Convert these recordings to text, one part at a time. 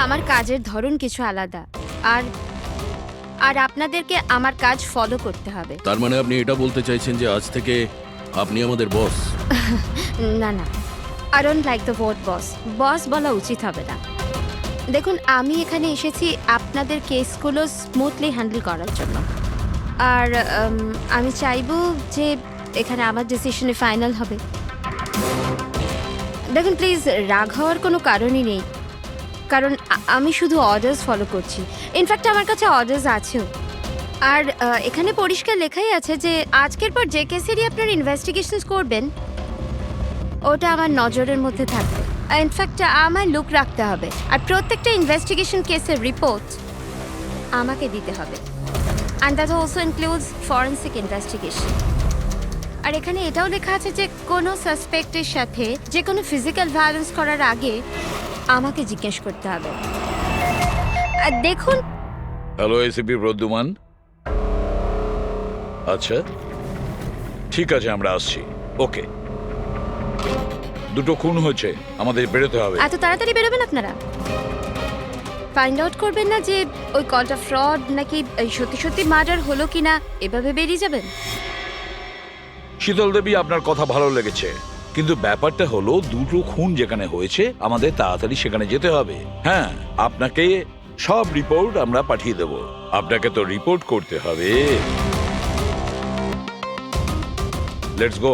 আমার কাজের ধরন কিছু আলাদা, আর আর আপনাদেরকে আমার কাজ ফলো করতে হবে। তার মানে আপনি এটা বলতে চাইছেন যে আজ থেকে আপনি আমাদের বস? না না, I don't like the word boss. Boss বলা উচিত হবে না। দেখুন, আমি এখানে এসেছি আপনাদের কেসগুলো স্মুথলি হ্যান্ডেল করার জন্য, আর আমি চাইবো যে এখানে আমার ডিসিশনে ফাইনাল হবে। দেখুন প্লিজ, রাগ হওয়ার কোনো কারণই নেই, কারণ আমি শুধু অর্ডার্স ফলো করছি। ইনফ্যাক্ট আমার কাছে অর্ডার্স আছেও, আর এখানে পরিষ্কার লেখাই আছে যে আজকের পর যে কেসেরই আপনার ইনভেস্টিগেশনস করবেন ওটা আমার নজরের মধ্যে থাকবে। ইনফ্যাক্ট আমার লুক রাখতে হবে, আর প্রত্যেকটা ইনভেস্টিগেশন কেসের রিপোর্ট আমাকে দিতে হবে, and that also includes forensic investigation. আর এখানে এটাও লেখা আছে যে কোনো সাসপেক্টের সাথে যে কোনো ফিজিক্যাল ভায়োলেন্স করার আগে আমাকে জিজ্ঞেস করতে হবে। আর দেখুন, হ্যালো এসিপি প্রদ্যুমান। আচ্ছা ঠিক আছে, আমরা আসছি। ওকে, দুটো খুন হয়েছে, আমাদের বেরোতে হবে। এত তাড়াতাড়ি বেরোবেন আপনারা? ফাইন্ড আউট করবেন না যে ওই কলটা ফ্রড নাকি সত্যি সত্যি মার্ডার হলো কিনা, এভাবে বেরিয়ে যাবেন? শীতল দেবী, আপনার কথা ভালো লেগেছে, কিন্তু ব্যাপারটা হলো দুটো খুন যেখানে হয়েছে আমাদের তাড়াতাড়ি সেখানে যেতে হবে। হ্যাঁ, আপনাকে সব রিপোর্ট আমরা পাঠিয়ে দেব। আপনাকে তো রিপোর্ট করতে হবে। Let's go.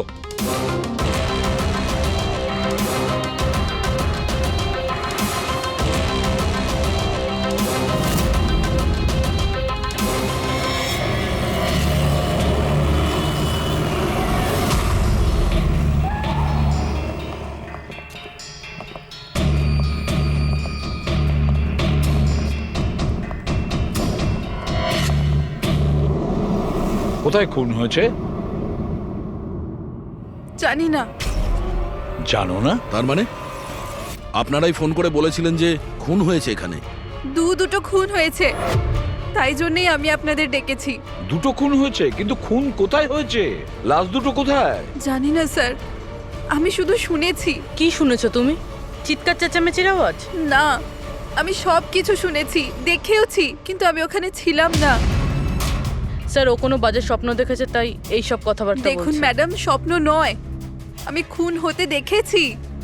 কোথায় খুন হয়েছে জানি না। জানো না? তার মানে আপনারাই ফোন করে বলেছিলেন যে খুন হয়েছে এখানে? দুটো খুন হয়েছে, তাই জন্যই আমি আপনাদের ডেকেছি। দুটো খুন হয়েছে, কিন্তু খুন কোথায় হয়েছে? লাশ দুটো কোথায়? জানি না স্যার, আমি শুধু শুনেছি। কি শুনেছো তুমি? চিৎকার চেঁচামেচির আওয়াজ? না, আমি সব কিছু শুনেছি, দেখেওছি, কিন্তু আমি ওখানে ছিলাম না। স্যার, ও কোনো বাজে স্বপ্ন দেখেছে, তাই এই সব কথাবার্তা দেখুন বলছে। ম্যাডাম, স্বপ্ন নয়, আমি খুন হতে দেখেছি।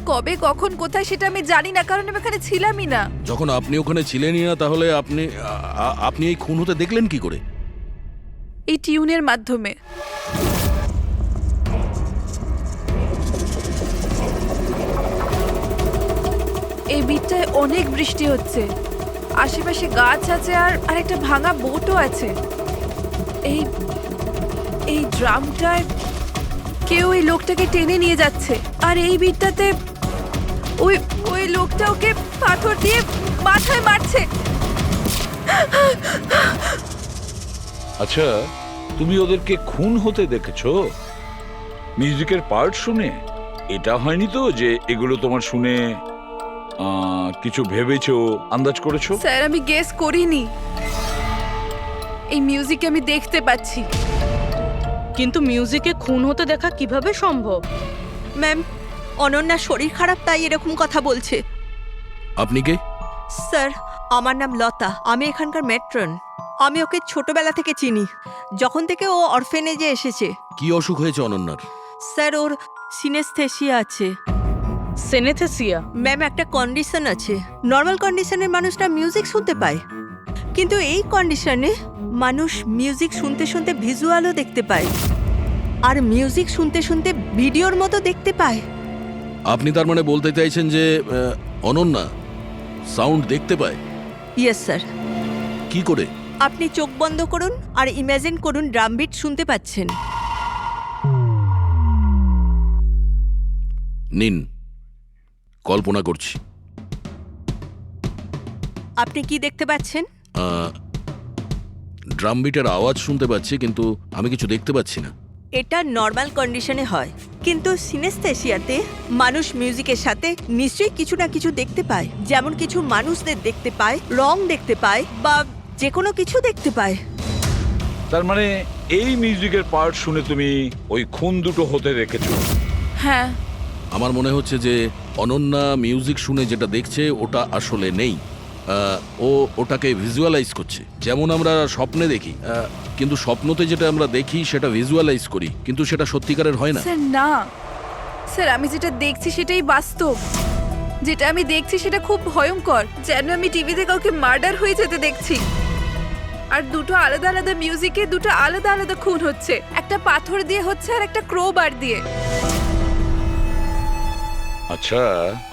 কবে, কখন, কোথায় সেটা আমি জানি না, কারণ আমি ওখানে ছিলামই না। যখন আপনি ওখানে ছিলেনই না, তাহলে আপনি এই খুন হতে দেখলেন কি করে? এই টিউনের মাধ্যমে। এই বিটটায় অনেক বৃষ্টি হচ্ছে, আশেপাশে গাছ আছে, আর একটা ভাঙা বোটও আছে। এই এই ড্রামটায় কেউ এই লোকটাকে টেনে নিয়ে যাচ্ছে, আর এই বিটটাতে ওই ওই লোকটা ওকে পাথর দিয়ে মাথায় মারছে। আচ্ছা, তুমি ওদেরকে খুন হতে দেখেছো মিউজিকের পার্ট শুনে? এটা হয়নি তো যে এগুলো তোমার শুনে কিছু ভেবেছো, আন্দাজ করেছো? স্যার, আমি গেস করিনি, এই মিউজিক আমি দেখতে পাচ্ছি। কিন্তু মিউজিকে খুন হতে দেখা কিভাবে সম্ভব? ম্যাম, অনন্যার শরীর খারাপ, তাই এরকম কথা বলছে। আপনি কে? স্যার, আমার নাম লতা, আমি এখানকার ম্যাট্রন। আমি ওকে ছোটবেলা থেকে চিনি, যখন থেকে ও অরফেনেজে এসেছে। কি অসুখ হয়েছে অনন্যার? স্যার, ওর সিনেস্থেসিয়া আছে। সেনেথেসিয়া? ম্যাম, একটা কন্ডিশন আছে, নর্মাল কন্ডিশনের মানুষরা মিউজিক শুনতে পায়, কিন্তু এই কন্ডিশনে মানুষ মিউজিক শুনতে শুনতে ভিজুয়ালও দেখতে পায়, আর মিউজিক শুনতে শুনতে ভিডিওর মতো দেখতে পায়। আপনি তার মানে বলতে চাইছেন যে অনন্যা সাউন্ড দেখতে পায়? Yes sir. কি করে? আপনি চোখ বন্ধ করুন আর ইমাজিন করুন ড্রাম বিট শুনতে পাচ্ছেন। নিন, কল্পনা করছি। আপনি কি দেখতে পাচ্ছেন? ড্রাম বিটের আওয়াজ শুনতে পাচ্ছি, কিন্তু আমি কিছু দেখতে পাচ্ছি না। এটা নর্মাল কন্ডিশনে হয়, কিন্তু সিনেস্থেসিয়াতে মানুষ মিউজিকের সাথে নিশ্চয়ই কিছু না কিছু দেখতে পায়, যেমন কিছু মানুষদের দেখতে পায়, রং দেখতে পায়, বা যে কোনো কিছু দেখতে পায়। তার মানে এই মিউজিকের পার্ট শুনে তুমি ওই খুন দুটো হতে দেখেছো? হ্যাঁ, আমার মনে হচ্ছে যে অনন্যা মিউজিক শুনে যেটা দেখছে ওটা আসলে নেই, ও ওটাকে ভিজুয়ালাইজ করছে, যেমন আমরা স্বপ্নে দেখি। কিন্তু স্বপ্নতে যেটা আমরা দেখি সেটা ভিজুয়ালাইজ করি, কিন্তু সেটা সত্যিকারের হয় না। স্যার না, স্যার আমি যেটা দেখছি সেটাই বাস্তব। যেটা আমি দেখছি সেটা খুব ভয়ঙ্কর, যেন আমি টিভিতে কাউকে মার্ডার হয়ে যেতে দেখছি। আর দুটো আলাদা আলাদা মিউজিকে দুটো আলাদা আলাদা খুন হচ্ছে, একটা পাথর দিয়ে হচ্ছে আর একটা ক্রোবার দিয়ে। আচ্ছা,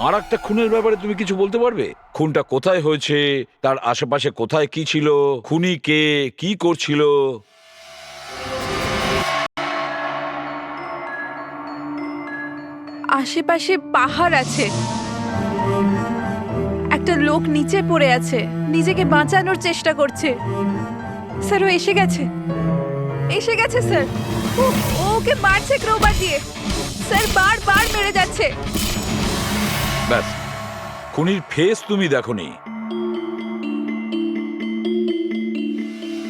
আর একটা খুনের ব্যাপারে তুমি কিছু বলতে পারবে? খুনটা কোথায় হয়েছে, তার আশেপাশে কোথায় কি ছিল, খুনি কে, কি করছিল? আশেপাশে পাহাড় আছে, একটা লোক নিচে পড়ে আছে, নিজেকে বাঁচানোর চেষ্টা করছে। স্যার ও এসে গেছে, এসে গেছে স্যার। ওকে মারছে ক্রোবার দিয়ে, স্যার বারবার মেরে যাচ্ছে। ব্যাস, খুনির ফেস তুমি দেখোনি।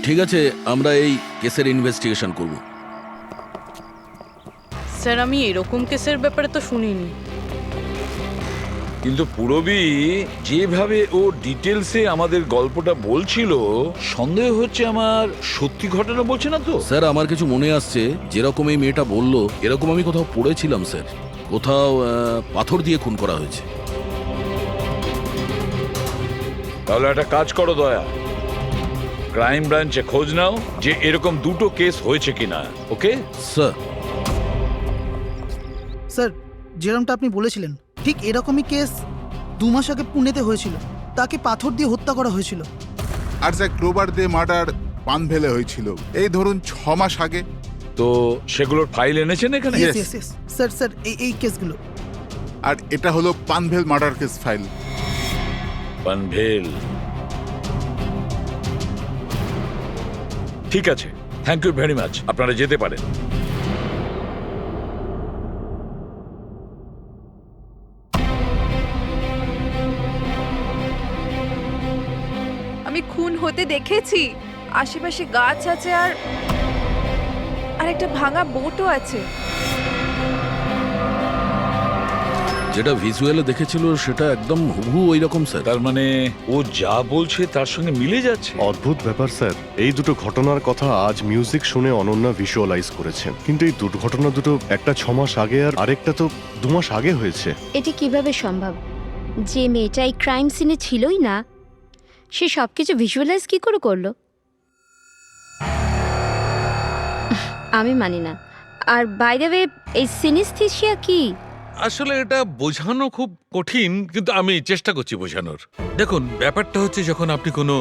ঠিক আছে, আমরা এই কেসের ইনভেস্টিগেশন করব। স্যার আমি এরকম কেসের ব্যাপারে তো শুনিনি। কিন্তু পুরবী যেভাবে ও ডিটেলসে আমাদের গল্পটা বলছিল, সন্দেহ হচ্ছে আমার সত্যি ঘটনা বলছে না তো। স্যার, আমার কিছু মনে আসছে, যেরকম এই মেয়েটা বললো এরকম আমি কোথাও পড়েছিলাম স্যার। কোথাও পাথর দিয়ে খুন করা হয়েছে। তাহলে একটা কাজ করো দয়া, ক্রাইম ব্রাঞ্চে খোঁজ নাও যে এরকম দুটো কেস হয়েছে কিনা। Okay sir. স্যার, যেরকমটা আপনি বলেছিলেন ঠিক এরকমই কেস 2 মাস আগে পুনেতে হয়েছিল। তাকে পাথর দিয়ে হত্যা করা হয়েছিল। আর স্যার ক্রোবার দিয়ে মার্ডার পানভেলে হয়েছিল এই ধরুন 6 মাস আগে। তো সেগুলোর ফাইল এনেছেন এখানে? Yes. Yes, yes. Sir sir এই কেসগুলো। আর এটা হলো Panvel murder case file. Panvel, ঠিক আছে, থ্যাংক ইউ ভেরি মাচ। আপনারা যেতে পারেন। আমি খুন হতে দেখেছি, আশেপাশে গাছ আছে আর একটা ভাঙা বোটও আছে। যেটা ভিজুয়ালে দেখেছিল সেটা একদম হুবহু ওই রকম স্যার। তার মানে ও যা বলছে তার সঙ্গে মিলে যাচ্ছে। অদ্ভুত ব্যাপার স্যার, এই দুটো ঘটনার কথা আজ মিউজিক শুনে অনন্যা ভিজুয়ালাইজ করেছেন, কিন্তু এই দুর্ঘটনা দুটো, একটা 6 মাস আগে আর আরেকটা তো 2 মাস আগে হয়েছে। এটি কিভাবে সম্ভব? যে মেয়েটা এই ক্রাইম সিনে ছিলই না, সে সব কিছু ভিজুয়ালাইজ কি করে করলো? আমি মানি না। আর বাই দ্য ওয়ে, এই সিনেস্থেসিয়া কি? আসলে এটা বোঝানো খুব কঠিন, কিন্তু আমি চেষ্টা করছি বোঝানোর। দেখুন, ব্যাপারটা হচ্ছে যখন আপনি কোনো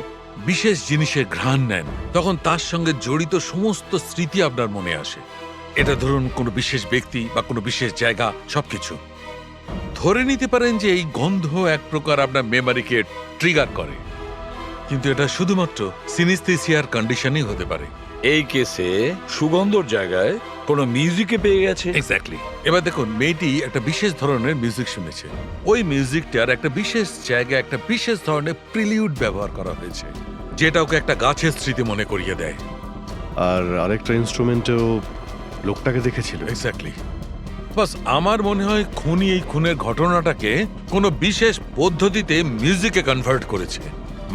বিশেষ জিনিসের ঘ্রাণ নেন, তখন তার সঙ্গে জড়িত সমস্ত স্মৃতি আপনার মনে আসে। এটা ধরুন কোনো বিশেষ ব্যক্তি বা কোনো বিশেষ জায়গা, সবকিছু। ধরে নিতে পারেন যে এই গন্ধ এক প্রকার আপনার মেমারিকে ট্রিগার করে, কিন্তু এটা শুধুমাত্র সিনেস্থেসিয়ার কন্ডিশনই হতে পারে। এই কেসে সুগন্ধর জায়গায় কোনো মিউজিকে পেয়ে গেছে। এক্স্যাক্টলি। এবার দেখুন, মেয়েটি একটা বিশেষ ধরনের মিউজিক শুনেছে। ওই মিউজিকটার একটা বিশেষ জায়গায় একটা বিশেষ ধরনের প্রিলিউড ব্যবহার করা হয়েছে, যেটা ওকে একটা গাছের স্মৃতি মনে করিয়ে দেয়। আর আরেকটা ইনস্ট্রুমেন্টেও লোকটাকে দেখেছিল। এক্স্যাক্টলি। বাস আমার মনে হয় খুনি এই খুনের ঘটনাটাকে কোনো বিশেষ পদ্ধতিতে মিউজিকে কনভার্ট করেছে।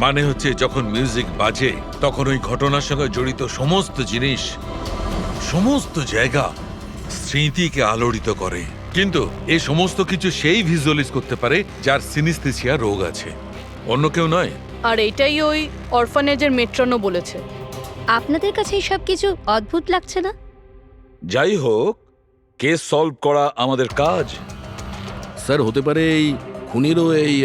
মানে হচ্ছে, যখন মিউজিক বাজে তখন ওই ঘটনার সঙ্গে জড়িত সমস্ত জিনিস, সমস্ত জায়গা স্মৃতিকে আলোড়িত করে। কিন্তু এই সমস্ত কিছু সেই ভিজুয়ালাইজ করতে পারে যার সিনেস্থেসিয়া রোগ আছে, অন্য কেউ নয়। আর এটাই ওই অরফানেজের মেট্রনও বলেছে। আপনাদের কাছে এই সব কিছু অদ্ভুত লাগছে না? যাই হোক, কেস সলভ করা আমাদের কাজ। স্যার, হতে পারে এই খুনিরও এই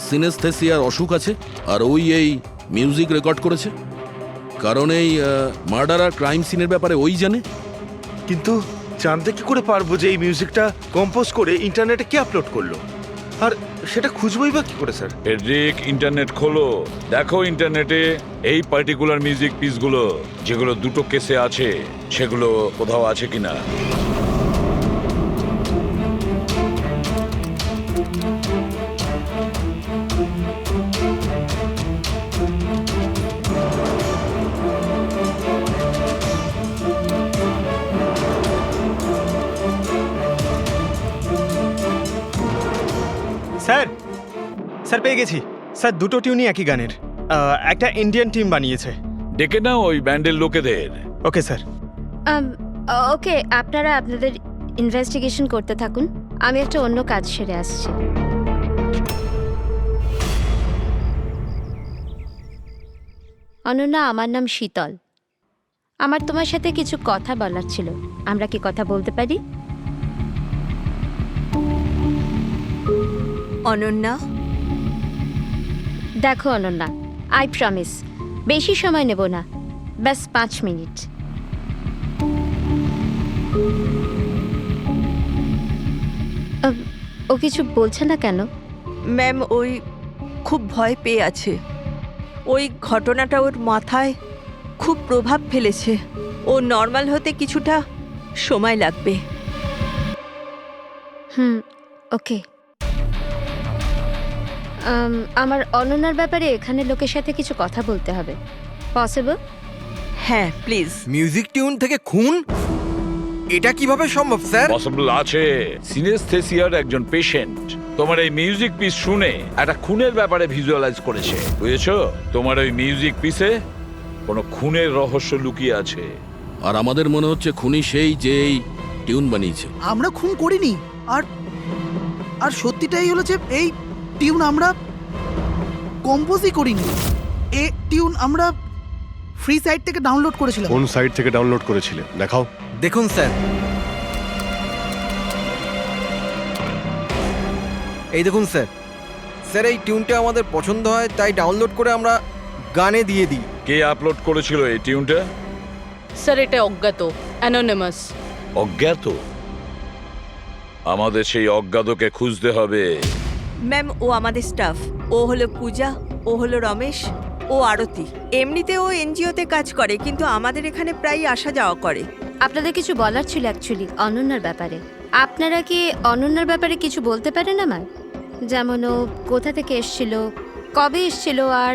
সিনেস্থেসিয়ার অসুখ আছে, আর ওই এই মিউজিক রেকর্ড করেছে, কারণ এই মার্ডার আর ক্রাইম সিনের ব্যাপারে ওই জানে। কিন্তু জানতে কি করে পারবো যে এই মিউজিকটা কম্পোজ করে ইন্টারনেটে কে আপলোড করলো? আর সেটা খুঁজবই বা কি করে স্যার? ফেডরিক, ইন্টারনেট খোলো, দেখো ইন্টারনেটে এই পার্টিকুলার মিউজিক পিসগুলো যেগুলো দুটো কেসে আছে সেগুলো কোথাও আছে কিনা। স্যার, স্যার পেয়ে গেছি, স্যার দুটো টিউনই একই গানের একটা ইন্ডিয়ান টিম বানিয়েছে। ডেকে নাও ওই ব্যান্ডের লোকেদের। Okay sir. ওকে, আপনারা আপনাদের ইনভেস্টিগেশন করতে থাকুন, আমি একটা অন্য কাজ সেরে আসছি। অনন্যা, আমার নাম শীতল। আমার তোমার সাথে কিছু কথা বলার ছিল, আমরা কি কথা বলতে পারি? অনন্যা, দেখো অনন্যা, আই প্রমিস বেশি সময় নেব না, ব্যাস 5 মিনিট। ও কিছু বলছে না কেন? ম্যাম ওই খুব ভয় পেয়ে আছে। ওই ঘটনাটা ওর মাথায় খুব প্রভাব ফেলেছে। ও নর্মাল হতে কিছুটা সময় লাগবে। ওকে। আমার অনন্যার ব্যাপারে এখানে লোকের সাথে কিছু কথা বলতে হবে, পসিবল? হ্যাঁ প্লিজ। মিউজিক টিউন থেকে খুন, এটা কিভাবে সম্ভব স্যার? পসিবল আছে। সিনেস্থেসিয়ার একজন পেশেন্ট তোমার এই মিউজিক পিস শুনে একটা খুনের ব্যাপারে ভিজুয়ালাইজ করেছে, বুঝেছো? তোমার ওই মিউজিক পিসে কোনো খুনের রহস্য লুকিয়ে আছে। আর আমাদের মনে হচ্ছে খুনি সেই যে এই টিউন বানিয়েছে। আমরা খুন করিনি। আর আর সত্যিটাই হলো যে এই টিউন আমরা কম্পোজই করিনি। এই টিউন আমরা ফ্রি সাইট থেকে ডাউনলোড করেছিলাম। কোন সাইট থেকে ডাউনলোড করেছিলে দেখাও। দেখুন স্যার, এই দেখুন স্যার। স্যার এই টিউনটা আমাদের পছন্দ হয় তাই ডাউনলোড করে আমরা গানে দিয়ে দিই। কে আপলোড করেছিল এই টিউনটা? স্যার এটা অজ্ঞাত, অ্যানোনিমাস। অজ্ঞাত? আমাদের সেই অজ্ঞাতকে খুঁজতে হবে। ম্যাম ও আমাদের স্টাফ। ও হলো পূজা, ও হলো রমেশ, ও আরতি। এমনিতে ও এনজিওতে কাজ করে, কিন্তু আমাদের এখানে প্রায় আসা যাওয়া করে। আপনাদের কিছু বলার ছিল অ্যাকচুয়ালি অনন্যার ব্যাপারে। আপনারা কি অনন্যার ব্যাপারে কিছু বলতে পারেন আমার? যেমন ও কোথা থেকে এসেছিল, কবে এসেছিল, আর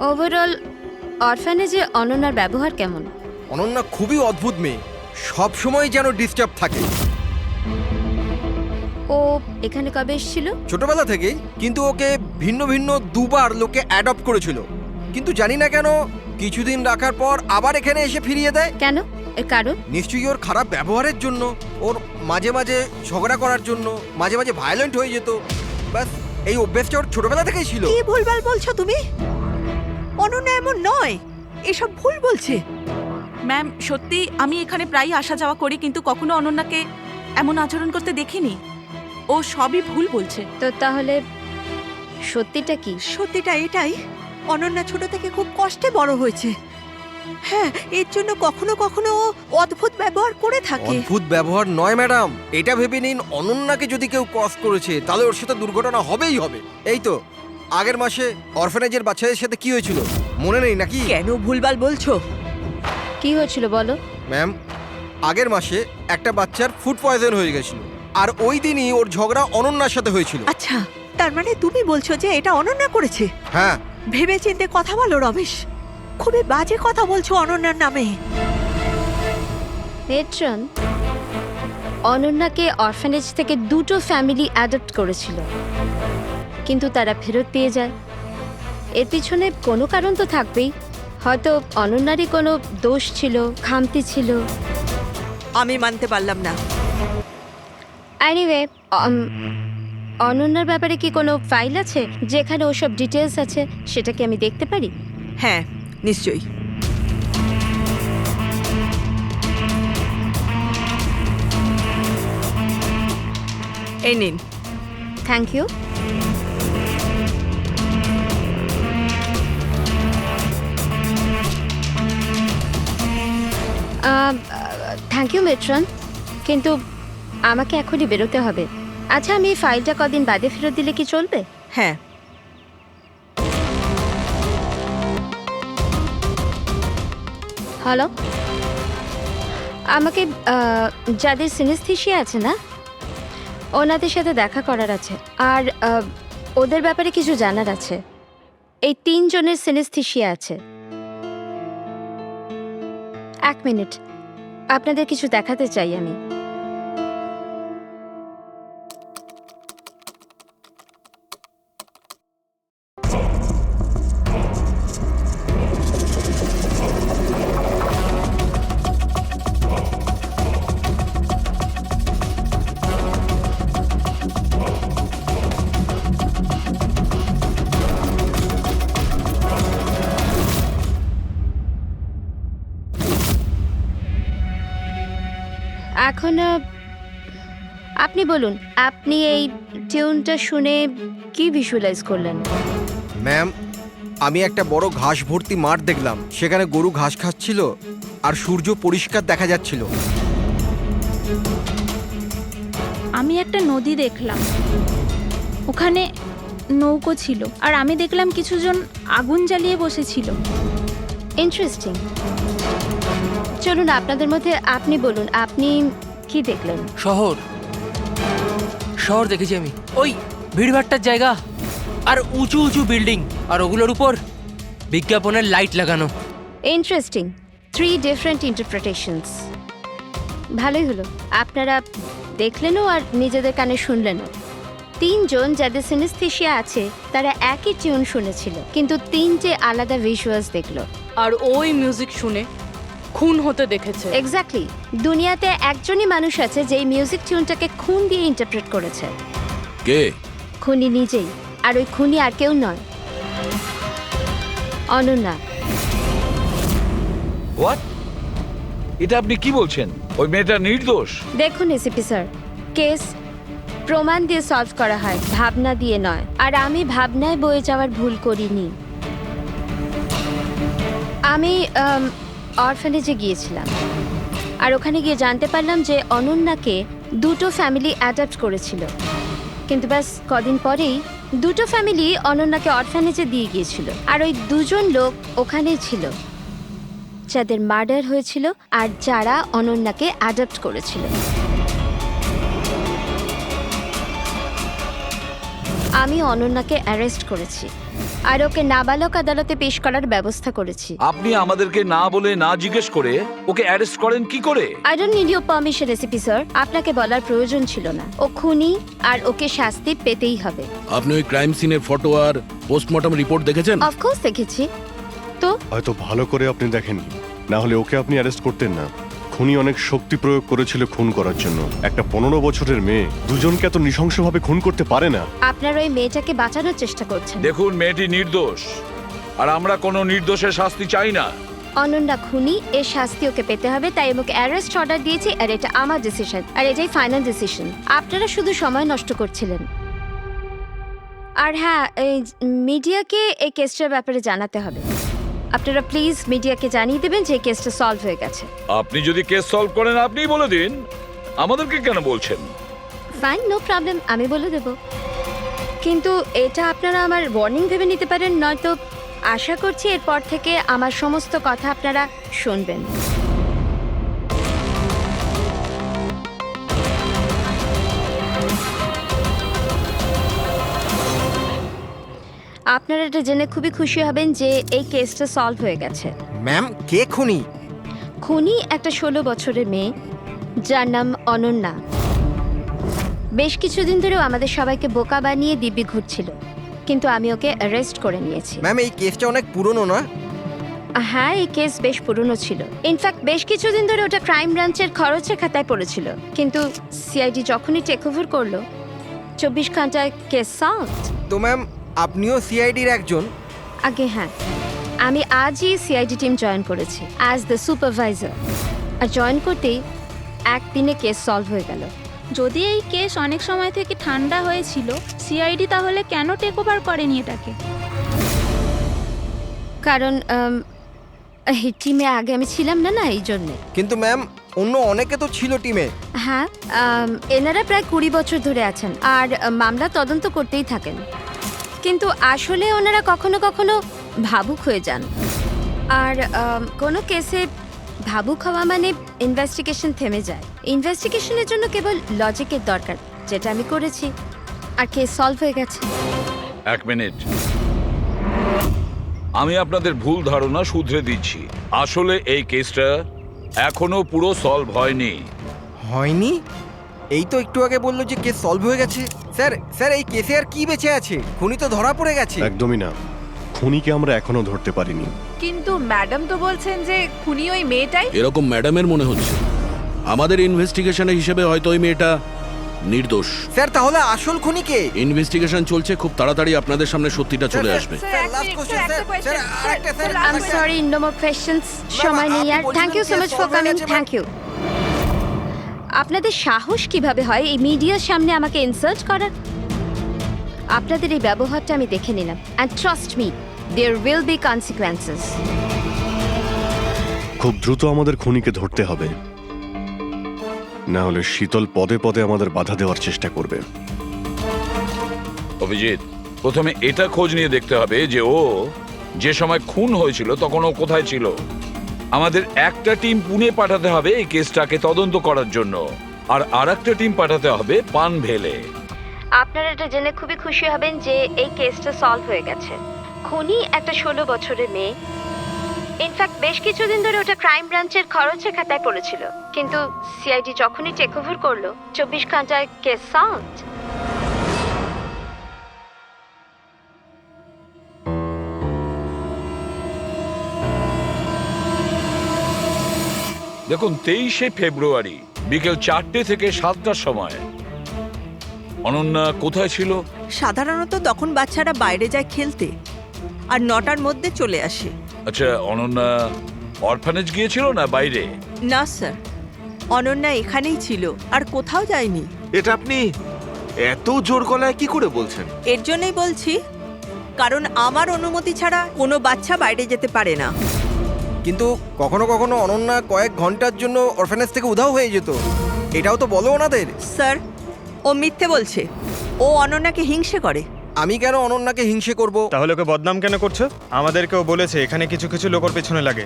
ওভারঅল অরফানেজে অনন্যার ব্যবহার কেমন? অনন্যা খুবই অদ্ভুত মেয়ে, সব সময় যেন ডিস্টার্ব থাকে। ও এখানে কবে এসেছিল? ছোটবেলা থেকেই, কিন্তু ওকে ভিন্ন ভিন্ন দুবার লোকে অ্যাডপ্ট করেছিল, কিন্তু জানি না কেন কিছুদিন রাখার পর আবার এখানে এসে ফিরিয়ে দেয়। কেন? এর কারণ? নিশ্চয়ই ওর খারাপ ব্যবহারের জন্য, ওর মাঝে মাঝে ঝগড়া করার জন্য, মাঝে মাঝে ভায়োলেন্ট হয়ে যেত। ব্যাস এই অভ্যেসটা ওর ছোটবেলা থেকেই ছিল। কি ভুলভাল বলছো তুমি? অনন্যা এমন নয়, এসব ভুল বলছে। ম্যাম সত্যি আমি এখানে প্রায়ই আসা যাওয়া করি, কিন্তু কখনো অনন্যাকে এমন আচরণ করতে দেখিনি। ও সবই ভুল বলছে। তো তাহলে সত্যিটা কি? সত্যিটা এটাই, অনন্যা ছোট থেকে খুব কষ্টে বড় হয়েছে। হ্যাঁ, এর জন্য কখনো কখনো ও অদ্ভুত ব্যবহার করে থাকে। অদ্ভুত ব্যবহার নয় ম্যাডাম, এটা ভেবে নিন অনন্যাকে যদি কেউ ক্রস করেছে তাহলে ওর সাথে দুর্ঘটনা হবেই হবে। এই তো আগের মাসে অরফানেজের বাচ্চাদের সাথে কি হয়েছিল মনে নেই নাকি? কেন ভুলভাল বলছো? কি হয়েছিল বলো। ম্যাম, আগের মাসে একটা বাচ্চার ফুড পয়জন হয়ে গেছিল, আর ওই দিনই ওর ঝগড়া অনন্যার সাথে হয়েছিল। আচ্ছা, তার মানে তুমি বলছো যে এটা অনন্যা করেছে? হ্যাঁ। ভেবে চিন্তে কথা বলো রমেশ, খুবই বাজে কথা বলছো অনন্যার নামে। পেট্রন, অনন্যাকে অরফানেজ থেকে 2টো ফ্যামিলি অ্যাডপ্ট করেছিল, কিন্তু তারা ফেরত পেয়ে যায়। এর পিছনে কোনো কারণ তো থাকবেই, হয়তো অনন্যারই কোনো দোষ ছিল, খামতি ছিল। আমি মানতে পারলাম না। এনিওয়ে, অনন্যার ব্যাপারে কি কোনো ফাইল আছে যেখানে ওসব ডিটেলস আছে? সেটা কি আমি দেখতে পারি? হ্যাঁ নিশ্চয়ই। এই নিন। Thank you. Thank you matron, কিন্তু আমাকে এখনই বেরোতে হবে। আচ্ছা, আমি এই ফাইলটা কদিন বাদে ফেরত দিলে কি চলবে? হ্যাঁ। হ্যালো, আমাকে যাদের সিনেস্থেসিয়া আছে না, ওনাদের সাথে দেখা করার আছে, আর ওদের ব্যাপারে কিছু জানার আছে। এই 3 জনের সিনেস্থেসিয়া আছে। 1 মিনিট, আপনাদের কিছু দেখাতে চাই আমি। এখন আপনি বলুন, আপনি এই টিউনটা শুনে কি ভিজুয়ালাইজ করলেন? ম্যাম, আমি একটা বড় ঘাস ভর্তি মাঠ দেখলাম, সেখানে গরু ঘাস খাচ্ছিল আর সূর্য পরিষ্কার দেখা যাচ্ছিল। আমি একটা নদী দেখলাম, ওখানে নৌকো ছিল, আর আমি দেখলাম কিছুজন আগুন জ্বালিয়ে বসেছিল। ইন্টারেস্টিং। চলুন আপনাদের মধ্যে আপনি বলুন, আপনি কি দেখলেন? শহর শহর দেখেছি আমি, ওই ভিড়ভাট্টার জায়গা আর উঁচু উঁচু বিল্ডিং, আর ওগুলোর উপর বিজ্ঞাপনের লাইট লাগানো। ইন্টারেস্টিং। 3 different interpretations. ভালোই হলো, আপনারা দেখলেনও আর নিজেদের কানে শুনলেনও। 3 জন যাদের সিনেস্থেশিয়া আছে তারা একই টিউন শুনেছিল, কিন্তু 3টে আলাদা ভিজুয়ালস দেখলো। আর ওই মিউজিক শুনে খুন হতে দেখেছে। এক্স্যাক্টলি। দুনিয়াতে একজনই মানুষ আছে যে এই মিউজিক টিউনটাকে খুন দিয়ে ইন্টারপ্রেট করেছে। কে? খুনি নিজেই। আর ওই খুনি আর কেউ নয়, অনন্যা। হোয়াট? এটা আপনি কি বলছেন? ওই মেয়েটা নির্দোষ? দেখুন এসিপি স্যার, কেস প্রমাণ দিয়ে সলভ করা হয়, ভাবনা দিয়ে নয়। আর আমি ভাবনায় বয়ে যাওয়ার ভুল করিনি। আমি অরফানেজে গিয়েছিলাম, আর ওখানে গিয়ে জানতে পারলাম যে অনন্যাকে 2টো ফ্যামিলি অ্যাডাপ্ট করেছিল। কিন্তু ব্যাস কদিন পরেই 2টো ফ্যামিলি অনন্যাকে অরফানেজে দিয়ে গিয়েছিল। আর ওই 2 জন লোক ওখানেই ছিল যাদের মার্ডার হয়েছিল আর যারা অনন্যাকে অ্যাডাপ্ট করেছিল। আমি অনন্যাকে অ্যারেস্ট করেছি আর ওকে নাবালক আদালতে পেশ করার ব্যবস্থা করেছি। আপনি আমাদেরকে না বলে, না জিজ্ঞেস করে ওকে অ্যারেস্ট করেন কি করে? I don't need your permission ACP sir, আপনাকে বলার প্রয়োজন ছিল না। ও খুনি আর ওকে শাস্তি পেতেই হবে। আপনি ওই ক্রাইম সিনের ফটো আর পোস্টমর্টম রিপোর্ট দেখেছেন? অফকোর্স দেখেছি। তো হয়তো ভালো করে আপনি দেখেননি, না হলে ওকে আপনি অ্যারেস্ট করতেন না। খুনি অনেক শক্তি প্রয়োগ করেছিল খুন করার জন্য। একটা 15 বছরের মেয়ে 2জনকে এত নৃশংসভাবে খুন করতে পারে না। আপনারা ওই মেয়েটাকে বাঁচানোর চেষ্টা করছেন। দেখুন, মেয়েটি নির্দোষ, আর আমরা কোনো নির্দোষের শাস্তি চাই না। অনন্যা খুনি, এর শাস্তি ওকে পেতে হবে, তাই ওকে অ্যারেস্ট অর্ডার দিয়েছি। আর এটা আমার ডিসিশন, আর এটাই ফাইনাল ডিসিশন। আপনারা শুধু সময় নষ্ট করছিলেন। আর হ্যাঁ, এই মিডিয়াকে এই কেসটার ব্যাপারে জানাতে হবে। আপনারা প্লিজ মিডিয়াকে জানিয়ে দেবেন যে এই কেসটা সলভ হয়ে গেছে। আপনি যদি কেস সলভ করেন আপনিই বলে দিন, আমাদেরকে কেন বলছেন? ফাইন, নো প্রবলেম, আমি বলে দেব। কিন্তু এটা আপনারা আমার ওয়ার্নিং ভেবে নিতে পারেন, নয়তো আশা করছি এরপর থেকে আমার সমস্ত কথা আপনারা শুনবেন। আপনারা এটা জেনে খুবই খুশি হবেন যে এই কেসটা সলভ হয়ে গেছে। ম্যাম, কে খুনি? খুনি একটা 16 বছরের মেয়ে যার নাম অনন্যা। বেশ কিছুদিন ধরেও আমাদের সবাইকে বোকা বানিয়ে দিব্যি ঘুরছিল, কিন্তু আমি ওকে অ্যারেস্ট করে নিয়েছি। ম্যাম, এই কেসটা অনেক পুরনো না? হ্যাঁ, এই কেস বেশ পুরনো ছিল। ইনফ্যাক্ট বেশ কিছুদিন ধরে ওটা ক্রাইম ব্রাঞ্চের খরচের খাতায় পড়েছিল, কিন্তু সিআইডি যখনই টেক ওভার করলো 24 ঘন্টায় কেস সলভ। তো ম্যাম, আপনিও সিআইডির একজন? আগে হ্যাঁ, আমি আজই সিআইডি টিম জয়েন করেছি অ্যাজ দ্য সুপারভাইজার। আর জয়েন করতেই একদিনে কেস সলভ হয়ে গেল। যদি এই কেস অনেক সময় থেকে ঠান্ডা হয়েছিল, সিআইডি তাহলে কেন টেক ওভার করেনি এটাকে? কারণ এই টিমে আগে আমি ছিলাম না, এই জন্যে। কিন্তু ম্যাম, অন্য অনেকে তো ছিল টিমে। হ্যাঁ, এনারা প্রায় 20 বছর ধরে আছেন আর মামলা তদন্ত করতেই থাকেন, কিন্তু আসলে ওনারা কখনো কখনো ভাবুক হয়ে যান। আর কোনো কেসে ভাবুক হওয়া মানে ইনভেস্টিগেশন থেমে যায়। ইনভেস্টিগেশনের জন্য কেবল লজিকের দরকার, যেটা আমি করেছি, আর কেস সলভ হয়ে গেছে। 1 মিনিট, আমি আপনাদের ভুল ধারণা শুধরে দিচ্ছি। আসলে এই কেসটা এখনো পুরো সলভ হয়নি। হয়নি? এই তো একটু আগে বললো যে কেস সলভ হয়ে গেছে। স্যার, এই কেসে আর কি বেঁচে আছে? খুনি তো ধরা পড়ে গেছে। একদমই না, খুনিকে আমরা এখনো ধরতে পারিনি। কিন্তু ম্যাডাম তো বলছেন যে খুনি ওই মেয়েটাই। এরকম ম্যাডামের মনে হচ্ছে। আমাদের ইনভেস্টিগেশনের হিসেবে হয়তো ওই মেয়েটা নির্দোষ। স্যার, তাহলে আসল খুনি কে? ইনভেস্টিগেশন চলছে, খুব তাড়াতাড়ি আপনাদের সামনে সত্যিটা চলে আসবে। I am sorry, no more questions. সময় নেই আর। Thank you so much for coming. Thank you. আপনাদের সাহস কিভাবে হয় এই মিডিয়ার সামনে আমাকে ইনসাল্ট করার? আপনাদের এই ব্যবহারটা আমি দেখে নিলাম, and trust me, there will be consequences. খুব দ্রুত আমাদের খুনিকে ধরতে হবে, না হলে শীতল পদে পদে আমাদের বাধা দেওয়ার চেষ্টা করবে। অভিজিৎ, প্রথমে এটা খোঁজ নিয়ে দেখতে হবে যে ও যে সময় খুন হয়েছিল তখন ও কোথায় ছিল। আমাদের একটা টিম পুনে পাঠাতে হবে এই কেসটাকে তদন্ত করার জন্য, আর আরেকটা টিম পাঠাতে হবে পানভেলে। আপনারা এটা জেনে খুবই খুশি হবেন যে এই কেসটা সলভ হয়ে গেছে। খুনি একটা 16 বছরের মেয়ে। ইনফ্যাক্ট বেশ কিছুদিন ধরে ওটা ক্রাইম ব্রাঞ্চের খরচের খাতায় পড়েছিল, কিন্তু সিআইডি যখনই টেক ওভার করলো 24 ঘন্টায় কেস সলভড। দেখুন, 23শে ফেব্রুয়ারি বিকেল 4টে থেকে 7টার সময় অনন্যা কোথায় ছিল? সাধারণত তখন বাচ্চারা বাইরে যায় খেলতে, আর 9টার মধ্যে চলে আসে। আচ্ছা, অনন্যা অরফানেজ গিয়েছিল না বাইরে? না স্যার, অনন্যা এখানেই ছিল আর কোথাও যায়নি। এটা আপনি এত জোর গলায় কি করে বলছেন? এর জন্যই বলছি, কারণ আমার অনুমতি ছাড়া কোনো বাচ্চা বাইরে যেতে পারে না। কিন্তু কখনো কখনো অনন্যা কয়েক ঘন্টার জন্য অরফানেজ থেকে উধাও হয়ে যেত, এটাও তো বলো ওনাদের। স্যার, ও মিথ্যে বলছে। ও অনন্যাকে হিংসে করে। আমি কেন অনন্যাকে হিংসে করব? তাহলে ওকে বদনাম কেন করছো? আমাদেরকেও বলেছে এখানে কিছু কিছু লোকের পেছনে লাগে।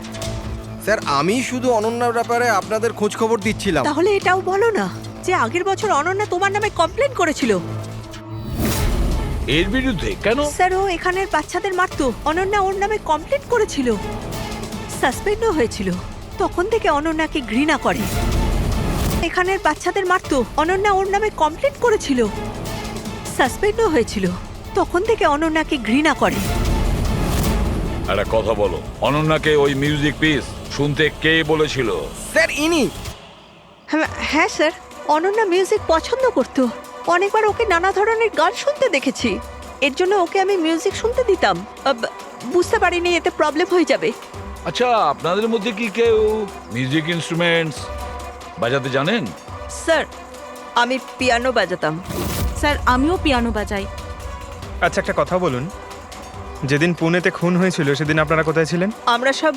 স্যার, আমি শুধু অনন্যার ব্যাপারে আপনাদের খোঁজ খবর দিচ্ছিলাম। তাহলে এটাও বলো না যে আগের বছর অনন্যা তোমার নামে কমপ্লেন করেছিল। এর বিরুদ্ধে কেন? স্যার, ও এখানের বাচ্চাদের মারতো। অনন্যা ওর নামে কমপ্লেন করেছিল, সাসপেন্ডও হয়েছিল। তখন থেকে অনন্যাকে ঘৃণা করে। এখানের বাচ্চাদের মারতো। অনন্যা ওর নামে কমপ্লেন করেছিল, সাসপেন্ডও হয়েছিল। তখন থেকে অনন্যাকে ঘৃণা করে। একটা কথা বলো, অনন্যাকে ওই মিউজিক পিস শুনতে কে বলেছিল? স্যার, ইনি। হ্যাঁ স্যার, অনন্যা মিউজিক পছন্দ করত। অনেকবার ওকে নানা ধরনের গান শুনতে দেখেছি। এর জন্য ওকে আমি মিউজিক শুনতে দিতাম। বুঝতে পারিনি এতে প্রবলেম হয়ে যাবে। আচ্ছা, আপনাদের মধ্যে কি কেউ মিউজিক ইনস্ট্রুমেন্টস বাজাতে জানেন? স্যার, আমি পিয়ানো বাজাতাম। স্যার, আমিও পিয়ানো বাজাই। আচ্ছা, একটা কথা বলুন, যেদিন পুনেতে খুন হয়েছিল সেদিন আপনারা কোথায় ছিলেন? আমরা সব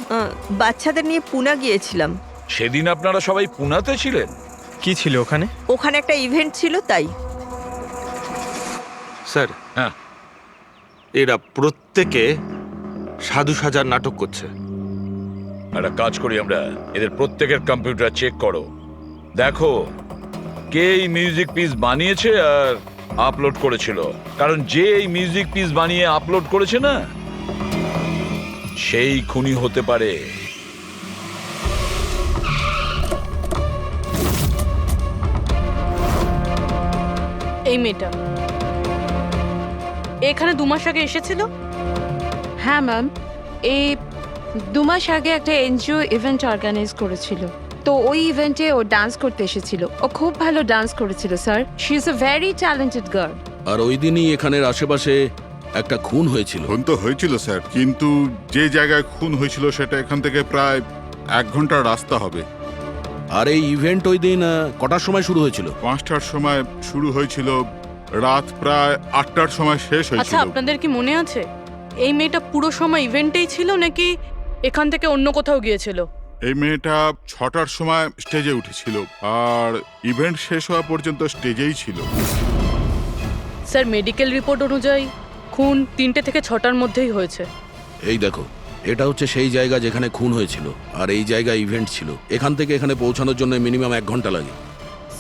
বাচ্চাদের নিয়ে পুনা গিয়েছিলাম। সেদিন আপনারা সবাই পুনাতে ছিলেন? কি ছিল ওখানে? ওখানে একটা ইভেন্ট ছিল, তাই। স্যার, হ্যাঁ, এরা প্রত্যেকে সাধু সাজার নাটক করছে। একটা কাজ করি আমরা, এদের প্রত্যেকের কম্পিউটার চেক করো, দেখো কে এই মিউজিক পিস বানিয়েছে আর আপলোড করেছিল। কারণ যে এই মিউজিক পিস বানিয়ে আপলোড করেছে না, সেই খুনি হতে পারে। এই মেয়েটা এখানে 2 মাস আগে এসেছিল। হ্যাঁ ম্যাম, এই 2 মাস আগে একটা এনজিও ইভেন্ট অর্গানাইজ করেছিল, তো ওই ইভেন্টে ও ডান্স করতে এসেছিল। ও খুব ভালো ডান্স করেছিল sir. She is a very talented girl. আর ওই দিনই এখানের আশেপাশে একটা খুন হয়েছিল। খুন তো হয়েছিল স্যার, কিন্তু যে জায়গায় খুন হয়েছিল সেটা এখান থেকে প্রায় 1 ঘন্টার রাস্তা হবে। আর এই ইভেন্ট ওই দিন কটার সময় শুরু হয়েছিল? 5টার সময় শুরু হয়েছিল, রাত প্রায় 8টার সময় শেষ আচ্ছা, হয়েছিল। আপনাদের কি মনে আছে এই মেয়েটা পুরো সময় ইভেন্টেই ছিল নাকি এখান থেকে অন্য কোথাও গিয়েছিল? এই মেয়েটা 6টার সময় স্টেজে উঠেছিল, আর ইভেন্ট শেষ হওয়া পর্যন্ত স্টেজেই ছিল। স্যার, মেডিকেল রিপোর্ট অনুযায়ী খুন 3টে থেকে 6টার মধ্যেই হয়েছে। এই দেখো, এটা হচ্ছে সেই জায়গা যেখানে খুন হয়েছিল, আর এই জায়গায় ইভেন্ট ছিল। এখান থেকে এখানে পৌঁছানোর জন্য মিনিমাম 1 ঘন্টা লাগে।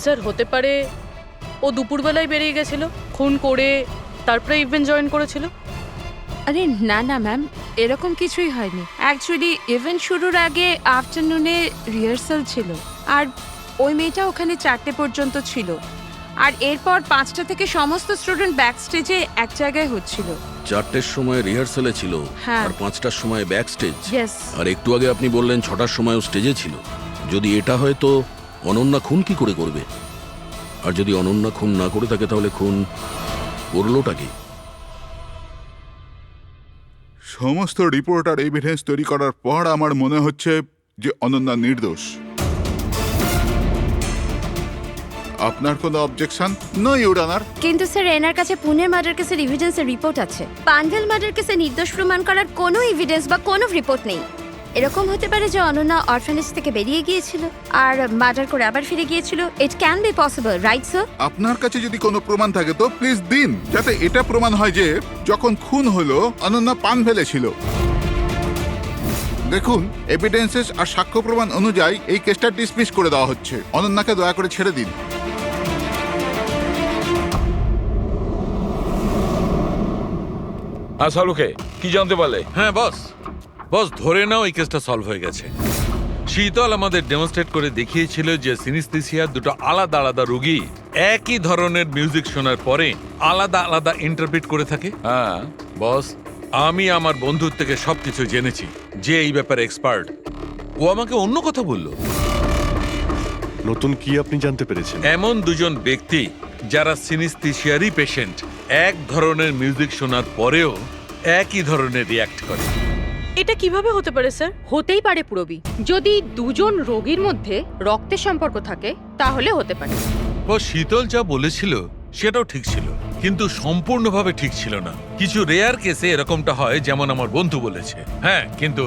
স্যার, হতে পারে ও দুপুরবেলায় বেরিয়ে গেছিল, খুন করে তারপরে ইভেন্ট জয়েন করেছিল। আরে না না ম্যাম, এরকম কিছুই হয়নি। অ্যাকচুয়ালি ইভেন্ট শুরুর আগে আফটারনুনে রিহার্সাল ছিল, আর ওই মেয়েটা ওখানে 4টে পর্যন্ত ছিল, আর এরপর 5টা থেকে সমস্ত স্টুডেন্ট ব্যাক স্টেজে এক জায়গায় হচ্ছিল। 4টের সময় রিহার্সালে ছিল, হ্যাঁ। আর 5টার সময় ব্যাক স্টেজ। Yes. আর একটু আগে আপনি বললেন 6টার সময়ও স্টেজে ছিল। যদি এটা হয় তো অনন্যা খুন কি করে করবে? আর যদি অনন্যা খুন না করে থাকে তাহলে খুন করলোটা কি? সমস্ত রিপোর্ট আর এভিডেন্স তৈরি করার পর আমার মনে হচ্ছে যে অনন্যা নির্দোষ। আপনার কোনো অবজেকশন? No your honour. কিন্তু স্যার এনার কাছে পুনের মার্ডার কেসের এভিডেন্সের রিপোর্ট আছে। পানভেল মার্ডার কেসে নির্দোষ প্রমাণ করার কোনো এভিডেন্স বা কোনো রিপোর্ট নেই। এরকম হতে পারে যে অনন্যা অরফানেজ থেকে বেরিয়ে গিয়েছিল আর মার্ডার করে আবার ফিরে গিয়েছিল। It can be possible, right sir? আপনার কাছে যদি কোনো প্রমাণ থাকে তো প্লিজ দিন, যাতে এটা প্রমাণ হয় যে যখন খুন হলো অনন্যা পানভেলে ছিল। দেখুন, এভিডেন্সেস আর সাক্ষ্য প্রমাণ অনুযায়ী এই কেসটা ডিসমিস করে দেওয়া হচ্ছে। অনন্যাকে দয়া করে ছেড়ে দিন। হ্যাঁ শালুকে, কি জানতে পারলে? হ্যাঁ বস, বস ধরে নাও এই কেসটা সলভ হয়ে গেছে। শীতল আমাদের ডেমনস্ট্রেট করে দেখিয়েছিল যে সিনিস্থেসিয়ার দুটো আলাদা আলাদা রোগী একই ধরনের মিউজিক শোনার পরে আলাদা আলাদা ইন্টারপ্রিট করে থাকে। হ্যাঁ বস, আমি আমার বন্ধুর থেকে সবকিছু জেনেছি, যে এই ব্যাপারে এক্সপার্ট। ও আমাকে অন্য কথা বলল। নতুন কি আপনি জানতে পেরেছেন? এমন দুজন ব্যক্তি যারা সিনিস্থেসিয়ারই পেশেন্ট, এক ধরনের মিউজিক শোনার পরেও একই ধরনের রিয়্যাক্ট করে। এটা কিভাবে হতে পারে স্যার? হতেই পারে পুরবি, যদি দুজন রোগীর মধ্যে রক্তের সম্পর্ক থাকে তাহলে হতে পারে। ও শীতল যা বলেছিল সেটাও ঠিক ছিল, কিন্তু সম্পূর্ণভাবে ঠিক ছিল না। কিছু রেয়ার কেসে এরকমটা হয়, যেমন আমার বন্ধু বলেছে। হ্যাঁ, কিন্তু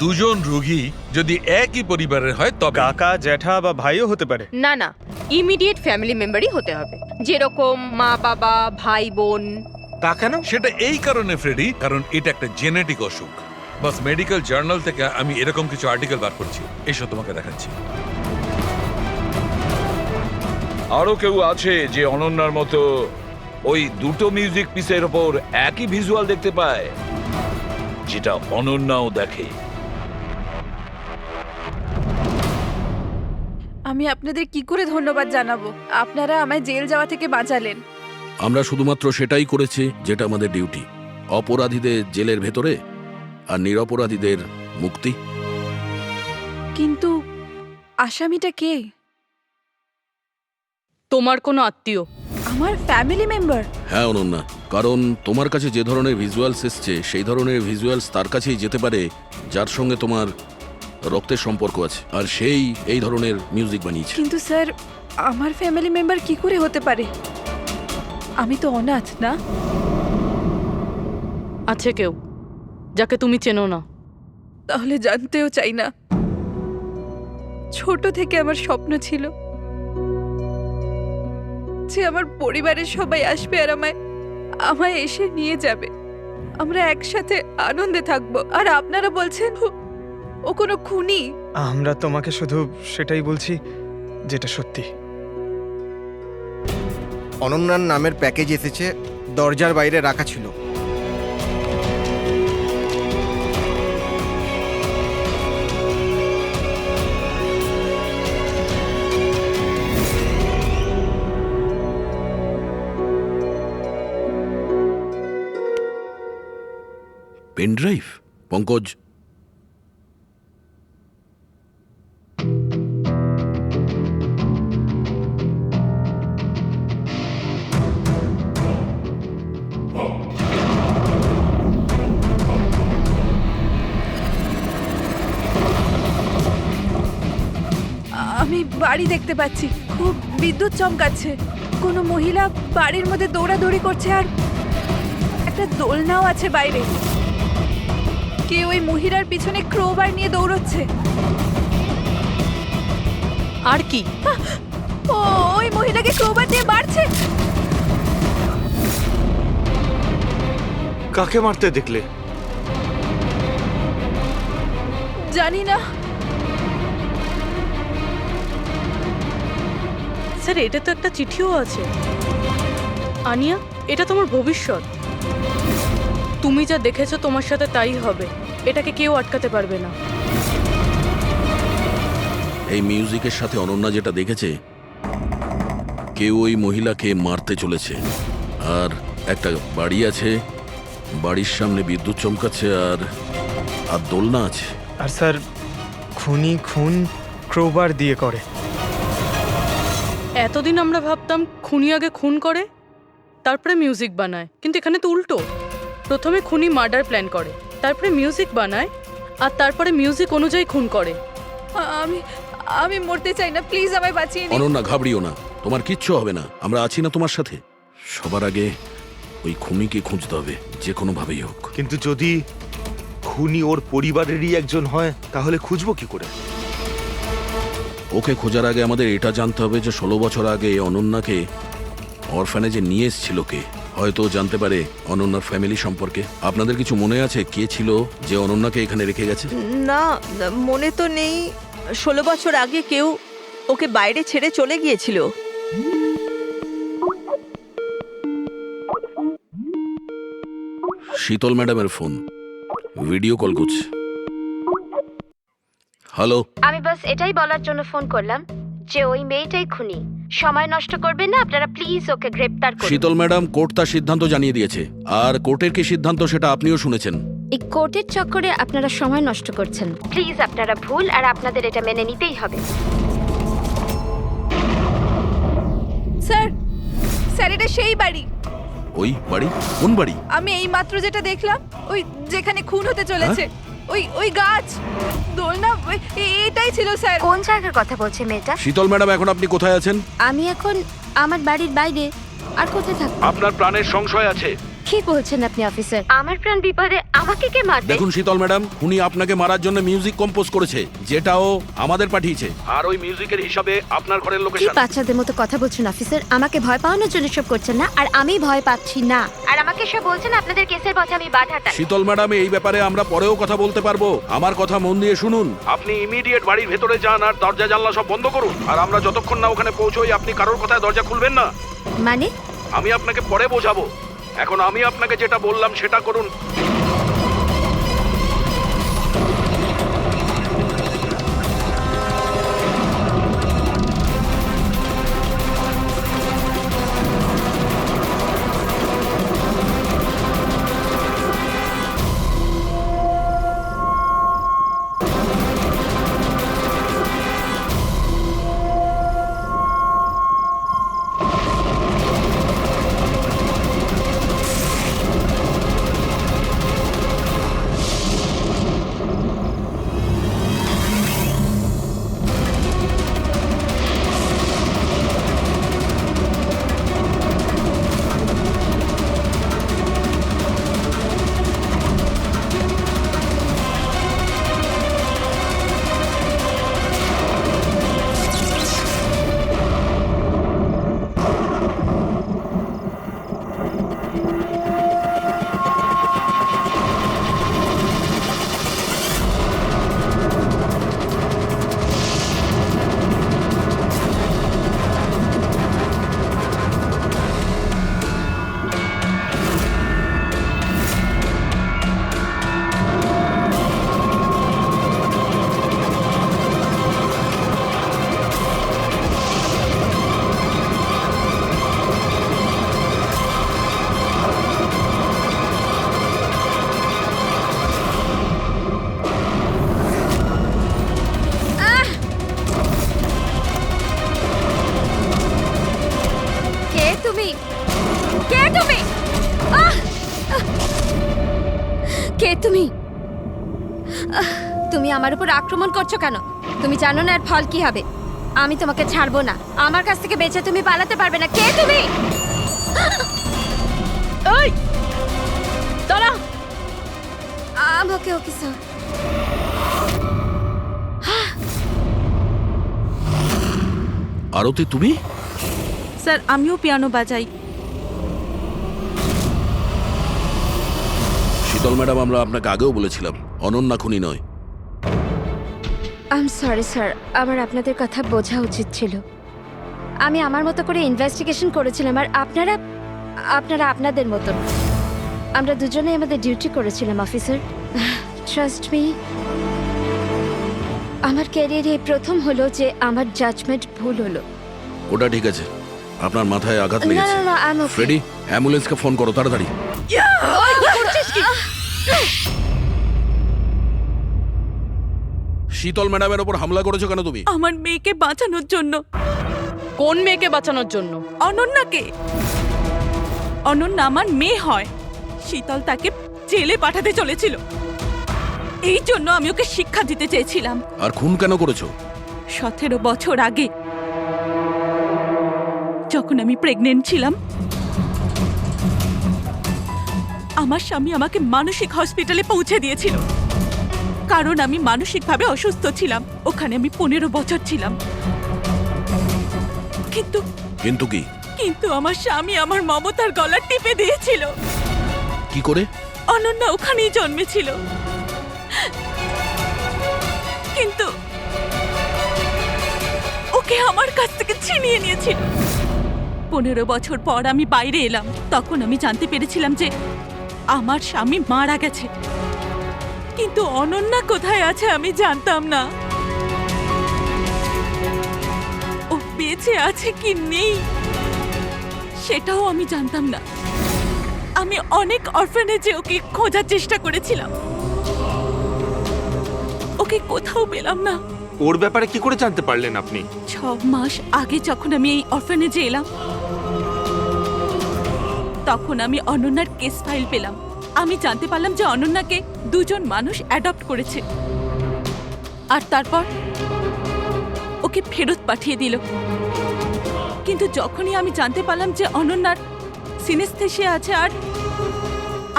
দুজন রোগী যদি একই পরিবারের হয় তবে কাকা, জ্যাঠা বা ভাইও হতে পারে। না না, ইমিডিয়েট ফ্যামিলি মেম্বারই হতে হবে, যেরকম মা বাবা, ভাই বোন। তা কেন? সেটা এই কারণে ফ্রেডি, কারণ এটা একটা জেনেটিক অসুখ। বাস মেডিকেল জার্নাল থেকে আমি এরকম কিছু আর্টিকেল বার করছি, এসব তোমাকে দেখাচ্ছি। আরো কেউ আছে যে অনন্যার মতো ওই দুটো মিউজিক পিসের ওপর একই ভিজুয়াল দেখতে পায়, যেটা অনন্যাও দেখে? আমি আপনাদের কি করে ধন্যবাদ জানাবো? আপনারা আমায় জেল যাওয়া থেকে বাঁচালেন। আমরা শুধুমাত্র সেটাই করেছি যেটা আমাদের ডিউটি, অপরাধীদের জেলের ভেতরে আর নিরপরাধীদের মুক্তি। কিন্তু আসামিটা কে? তোমার কোনো আত্মীয়। আমার ফ্যামিলি মেম্বার? হ্যাঁ অনন্যা, কারণ তোমার কাছে যে ধরনের ভিজুয়ালস এসছে সেই ধরনের ভিজুয়ালস তার কাছেই যেতে পারে যার সঙ্গে তোমার রক্তের সম্পর্ক আছে, আর সেই এই ধরনের মিউজিক বানিয়েছে। কিন্তু স্যার, আমার ফ্যামিলি মেম্বার কি করে হতে পারে? আমি তো অনাথ, না? আছে কেউ যাকে তুমি চেনো না? তাহলে জানতেও চাই না। ছোট থেকে আমার স্বপ্ন ছিল যে আমার পরিবারের সবাই আসবে আর আমায় এসে নিয়ে যাবে, আমরা একসাথে আনন্দে থাকবো। আর আপনারা বলছেন ও কোনো খুনি? আমরা তোমাকে শুধু সেটাই বলছি যেটা সত্যি। অনন্যার নামের প্যাকেজ এসেছে, দরজার বাইরে রাখা ছিল। Pen drive? পঙ্কজ, আমি বাড়ি দেখতে পাচ্ছি, খুব বিদ্যুৎ চমকাচ্ছে। কোনো মহিলা বাড়ির মধ্যে দৌড়াদৌড়ি করছে আর একটা দোলনাও আছে বাইরে। কেউ ওই মহিলার পিছনে ক্রোবার নিয়ে দৌড়চ্ছে। আর কি? ও ওই মহিলাকে ক্রোবার দিয়ে মারছে। কাকে মারতে দেখলে? জানি না স্যার, এটা তো একটা চিঠিও আছে। আনিয়া, এটা তোমার ভবিষ্যৎ। তুমি যা দেখেছো তোমার সাথে তাই হবে, এটাকে কেউ আটকাতে পারবে না। এই মিউজিকের সাথে অনন্যা যেটা দেখেছে, কেউ ওই মহিলাকে মারতে চলেছে। আর একটা বাড়ি আছে, বাড়ির সামনে বিদ্যুৎ চমকাচ্ছে আর দোলনা আছে। আর স্যার, খুনি খুন ক্রোবার দিয়ে করে। এতদিন আমরা ভাবতাম খুনি আগে খুন করে তারপরে মিউজিক বানায়, কিন্তু এখানে তো উল্টো। প্রথমে খুনি মার্ডার প্ল্যান করে, তারপরে মিউজিক বানায়, আর তারপরে মিউজিক অনুযায়ী খুন করে। আমি মরতে চাই না, প্লিজ আমায় বাঁচিয়ে নিন। অনন্যা, ঘাবড়িও না, তোমার কিচ্ছু হবে না, আমরা আছি না তোমার সাথে। সবার আগে ওই খুনিকে খুঁজতে হবে, যে কোনো ভাবেই হোক। কিন্তু যদি খুনি ওর পরিবারেরই একজন হয় তাহলে খুঁজবো কি করে? ওকে খোঁজার আগে আমাদের এটা জানতে হবে যে 16 বছর আগে অনন্যাকে অরফানেজে নিয়ে এসেছিল কে। হয়তো ও জানতে পারে অনন্যার ফ্যামিলি সম্পর্কে। আপনাদের কিছু মনে আছে কে ছিল যে অনন্যাকে এখানে রেখে গেছে? না, মনে তো নেই। 16 বছর আগে কেউ ওকে বাইরে ছেড়ে চলে গিয়েছিল। শীতল ম্যাডামের ফোন, ভিডিও কল করছে। হ্যালো, আমি বাস এটাই বলার জন্য ফোন করলাম যে ওই মেয়েটাই খুনি। সময় নষ্ট করবেন না আপনারা, প্লিজ ওকে গ্রেপ্তার করুন। শীতল ম্যাডাম, কোর্ট তার সিদ্ধান্ত জানিয়ে দিয়েছে। আর কোর্টের কি সিদ্ধান্ত সেটা আপনিও শুনেছেন। এই কোর্টের চক্করে আপনারা সময় নষ্ট করছেন। প্লিজ, আপনারা ভুল আর আপনাদের এটা মেনে নিতেই হবে। স্যার, স্যার এটা সেই বাড়ি। ওই বাড়ি? কোন বাড়ি? আমি এই মাত্র যেটা দেখলাম, ওই যেখানে খুন হতে চলেছে, ওই গাছ, দোলনা, এটাই ছিল স্যার। কোন জায়গার কথা বলছে মেয়েটা? শীতল ম্যাডাম, এখন আপনি কোথায় আছেন? আমি এখন আমার বাড়ির বাইরে। আর কোথায় থাকবো? আপনার প্রাণের সংশয় আছে। কি বলছেন আপনি অফিসার? আমার প্রাণ বিপদে, আমাকে কে মারবে? দেখুন শীতল ম্যাডাম, উনি আপনাকে মারার জন্য মিউজিক কম্পোজ করেছে, যেটাও আমাদের পাঠিয়েছে। আর ওই মিউজিকের হিসাবে আপনার ঘরের কি লোকেশন। বাচ্চাদের মতো কথা বলছেন অফিসার? আমাকে ভয় পাওয়ানোর জন্য সব করছেন না, আর আমি ভয় পাচ্ছি না। আর আমাকে সব বলছেন আপনাদের কেসের পথে আমি বাধা দেই। শীতল ম্যাডাম, এই ব্যাপারে আমরা পরেও কথা বলতে পারবো। আমার কথা মন দিয়ে শুনুন। আপনি ইমিডিয়েট বাড়ির ভেতরে যান আর দরজা জানলা সব বন্ধ করুন। আর আমরা যতক্ষণ না ওখানে পৌঁছই, আপনি কারোর কথায় দরজা খুলবেন না। মানে? আমি আপনাকে পরে বোঝাবো। এখন আমি আপনাকে যেটা বললাম সেটা করুন। তুমি আমার উপর আক্রমণ করছো কেন? তুমি জানো না এর ফল কি হবে? আমি তোমাকে ছাড়বো না। আমার কাছ থেকে বেঁচে তুমি পালাতে পারবে না। কে তুমি? ওই দাঁড়া। ওকে ওকে স্যার। আরতি, তুমি? স্যার, আমিও পিয়ানো বাজাই। শীতল ম্যাডাম, আমরা আপনাকে আগেও বলেছিলাম অনন্যা খুনি নয়। আই এম সরি স্যার, আমার আপনাদের কথা বোঝা উচিত ছিল। আমি আমার মতো করে ইনভেস্টিগেশন করেছিলাম, আর আপনারা আপনাদের মতন। আমরা দুজনেই আমাদের ডিউটি করেছিলাম অফিসার। ট্রাস্ট মি, আমার ক্যারিয়ারে প্রথম হলো যে আমার জাজমেন্ট ভুল হলো। ওটা ঠিক আছে, আপনার মাথায় আঘাত না লেগেছে। না না, আই এম ওকে। ফ্রেডি, অ্যাম্বুলেন্সকে ফোন করো তাড়াতাড়ি। শীতল ম্যাডামের ওপর হামলা করেছো কেন তুমি? আমার মেয়েকে বাঁচানোর জন্য। কোন মেয়েকে বাঁচানোর জন্য? অনন্যাকে। অনন্যা আমার মেয়ে হয়। শীতল তাকে জেলে পাঠাতে চলেছিল, এই জন্য আমি ওকে শিক্ষা দিতে চেয়েছিলাম। আর খুন কেন করেছো? 17 বছর আগে যখন আমি প্রেগনেন্ট ছিলাম আমার স্বামী আমাকে মানসিক হসপিটালে পৌঁছে দিয়েছিল, কারণ আমি মানসিকভাবে অসুস্থ ছিলাম। ওখানে আমি 15 বছর ছিলাম। কিন্তু কিন্তু কি? কিন্তু আমার স্বামী আমার মমতার গলা টিপে দিয়েছিল। কি করে? অনন্যা ওখানেই জন্মেছিল, কিন্তু ওকে আমার কাছ থেকে ছিনিয়ে নিয়েছিল। 15 বছর পর আমি বাইরে এলাম, তখন আমি জানতে পেরেছিলাম যে আমার স্বামী মারা গেছে, কিন্তু অনন্যা কোথায় আছে আমি জানতাম না। ও বেঁচে আছে কি নেই সেটাও আমি জানতাম না। আমি অনেক অরফানেজে ওকে খোঁজার চেষ্টা করেছিলাম, ওকে কোথাও পেলাম না। ওর ব্যাপারে কি করে জানতে পারলেন আপনি? 6 মাস আগে যখন আমি এই অরফানেজে এলাম তখন আমি অনন্যার কেস ফাইল পেলাম। আমি জানতে পারলাম যে অনন্যাকে 2 জন মানুষ অ্যাডপ্ট করেছে, আর তারপর ওকে ফেরত পাঠিয়ে দিল। কিন্তু যখনই আমি জানতে পারলাম যে অনন্যার সিনেস্থেসিয়া আছে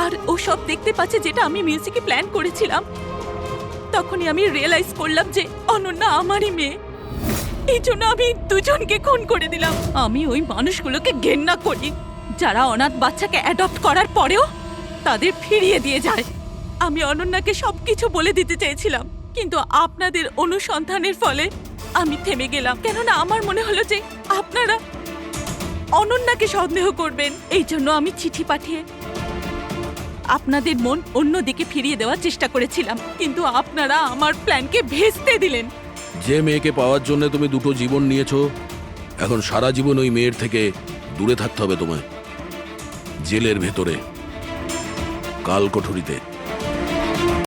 আর ও সব দেখতে পাচ্ছে যেটা আমি মিউজিকে প্ল্যান করেছিলাম, তখনই আমি রিয়েলাইজ করলাম যে অনন্যা আমারই মেয়ে। এই জন্য আমি 2 জনকে খুন করে দিলাম। আমি ওই মানুষগুলোকে ঘেন্না করি যারা অনাথ বাচ্চাকে অ্যাডপ্ট করার পরেও তাদের ফিরিয়ে দিয়ে যায়। আমি অনন্যাকে সবকিছু বলে দিতে চেয়েছিলাম, কিন্তু আপনাদের অনুসন্ধানের ফলে আমি থেমে গেলাম, কেননা আমার মনে হলো যে আপনারা অনন্যাকে সন্দেহ করবেন। এই জন্য আমি চিঠি পাঠিয়ে আপনাদের মন অন্যদিকে ফিরিয়ে দেওয়ার চেষ্টা করেছিলাম, কিন্তু আপনারা আমার প্ল্যানকে ভেস্তে দিলেন। যে মেয়েকে পাওয়ার জন্য তুমি 2টো জীবন নিয়েছো, এখন সারা জীবন ওই মেয়ের থেকে দূরে থাকতে হবে তোমায়, জেলের ভেতরে, কালকোঠরিতে।